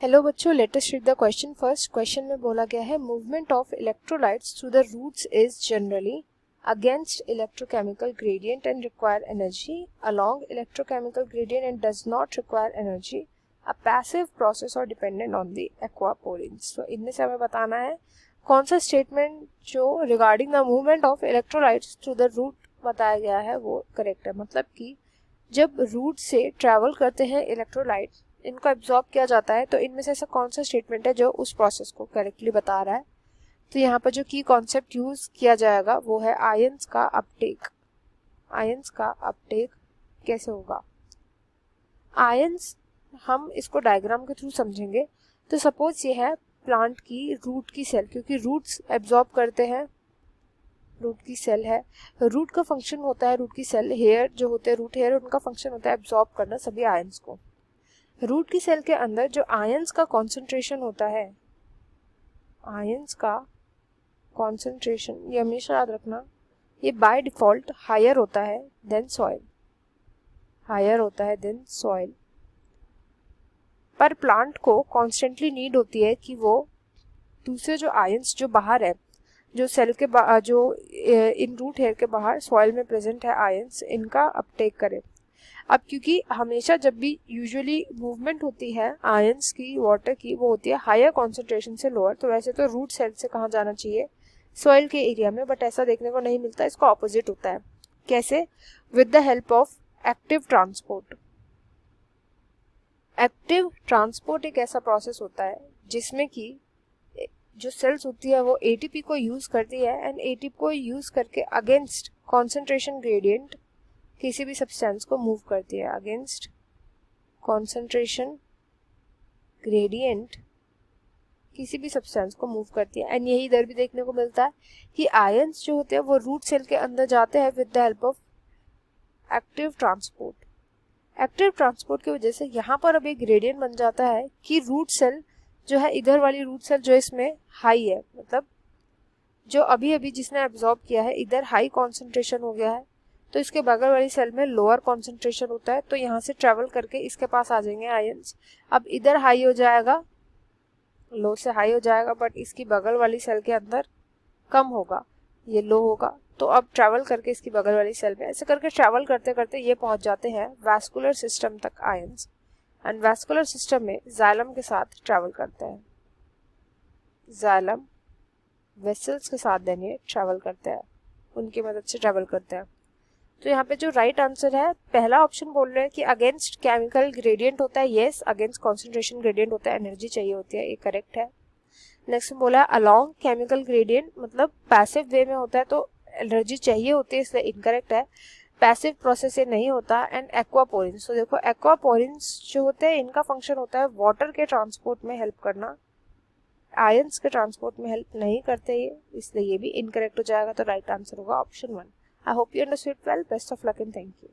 Hello बच्चों, let us read the question first. Question में बोला गया है movement of electrolytes through the roots is generally against electrochemical gradient and require energy, along electrochemical gradient and does not require energy, a passive process और dependent on the aquaporins. तो इनमें से हमें बताना है कौन सा स्टेटमेंट जो regarding the movement of electrolytes through the root बताया गया है वो करेक्ट है। मतलब कि जब रूट से ट्रैवल करते हैं इलेक्ट्रोलाइट, इनको एब्जॉर्ब किया जाता है, तो इनमें से ऐसा कौन सा स्टेटमेंट है जो उस प्रोसेस को करेक्टली बता रहा है। तो यहाँ पर जो की कॉन्सेप्ट यूज किया जाएगा वो है आयंस का अपटेक। आयंस का अपटेक कैसे होगा? आयंस हम इसको डायग्राम के थ्रू समझेंगे। तो सपोज ये है प्लांट की रूट की सेल, क्योंकि रूट्स एब्जॉर्ब करते हैं, रूट की सेल है। रूट का फंक्शन होता है, रूट की सेल हेयर जो होते हैं, रूट हेयर, उनका फंक्शन होता है एब्जॉर्ब करना सभी आयंस को। रूट की सेल के अंदर जो आयंस का कॉन्सेंट्रेशन होता है, आयंस का कॉन्सेंट्रेशन, ये हमेशा याद रखना, ये बाय डिफॉल्ट हायर होता है देन सॉइल, हायर होता है देन सॉइल। पर प्लांट को कॉन्स्टेंटली नीड होती है कि वो दूसरे जो आयंस जो बाहर है, जो सेल के जो इन रूट हेयर के बाहर सॉइल में प्रेजेंट है आयंस, इनका अपटेक करे। अब क्योंकि हमेशा जब भी यूजुअली मूवमेंट होती है आयंस की, वाटर की, वो होती है हायर कॉन्सेंट्रेशन से लोअर। तो वैसे तो रूट सेल से कहाँ जाना चाहिए? सॉइल के एरिया में, बट ऐसा देखने को नहीं मिलता, इसका ऑपोजिट होता है। कैसे? With the help of active transport. Active transport एक ऐसा प्रोसेस होता है जिसमें कि जो सेल्स होती है वो एटीपी को यूज करती है एंड एटीपी को यूज करके अगेंस्ट कॉन्सेंट्रेशन ग्रेडियंट किसी भी सब्सटेंस को मूव करती है, अगेंस्ट कॉन्सेंट्रेशन ग्रेडियंट किसी भी सब्सटेंस को मूव करती है। एंड यही इधर भी देखने को मिलता है कि आयंस जो होते हैं वो रूट सेल के अंदर जाते हैं with the help of active transport. Active transport की वजह से यहाँ पर अब एक ग्रेडियंट बन जाता है कि रूट सेल जो है, इधर वाली रूट सेल जो इसमें हाई है, मतलब जो अभी अभी जिसने एब्जॉर्ब किया है इधर हाई कॉन्सेंट्रेशन हो गया है, तो इसके बगल वाली सेल में लोअर कॉन्सेंट्रेशन होता है, तो यहाँ से ट्रेवल करके इसके पास आ जाएंगे आयंस। अब इधर हाई हो जाएगा, लो से हाई हो जाएगा, बट इसकी बगल वाली सेल के अंदर कम होगा, ये लो होगा। तो अब ट्रैवल करके इसकी बगल वाली सेल में, ऐसे करके ट्रैवल करते करते ये पहुंच जाते हैं वैस्कुलर सिस्टम तक आयंस। एंड वैस्कुलर सिस्टम में जाइलम के साथ ट्रैवल करते हैं, जाइलम वेसल्स के साथ देन ये ट्रैवल करते हैं, उनकी मदद से ट्रैवल करते हैं। तो यहाँ पे जो राइट आंसर है, पहला ऑप्शन बोल रहे हैं कि अगेंस्ट केमिकल ग्रेडियंट होता है, यस, अगेंस्ट कॉन्सेंट्रेशन ग्रेडियंट होता है, एनर्जी चाहिए होती है, ये करेक्ट है। नेक्स्ट में बोला अलोंग केमिकल ग्रेडियंट, मतलब पैसिव वे में होता है तो एनर्जी चाहिए होती है, इसलिए इनकरेक्ट है। पैसिव प्रोसेस ये नहीं होता। एंड एक्वापोरेंस, तो देखो एक्वापोरेंस जो होते हैं इनका फंक्शन होता है वाटर के ट्रांसपोर्ट में हेल्प करना, आयंस के ट्रांसपोर्ट में हेल्प नहीं करते ये, इसलिए ये भी इनकरेक्ट हो जाएगा। तो राइट आंसर होगा option 1। I hope you understood well. Best of luck and thank you.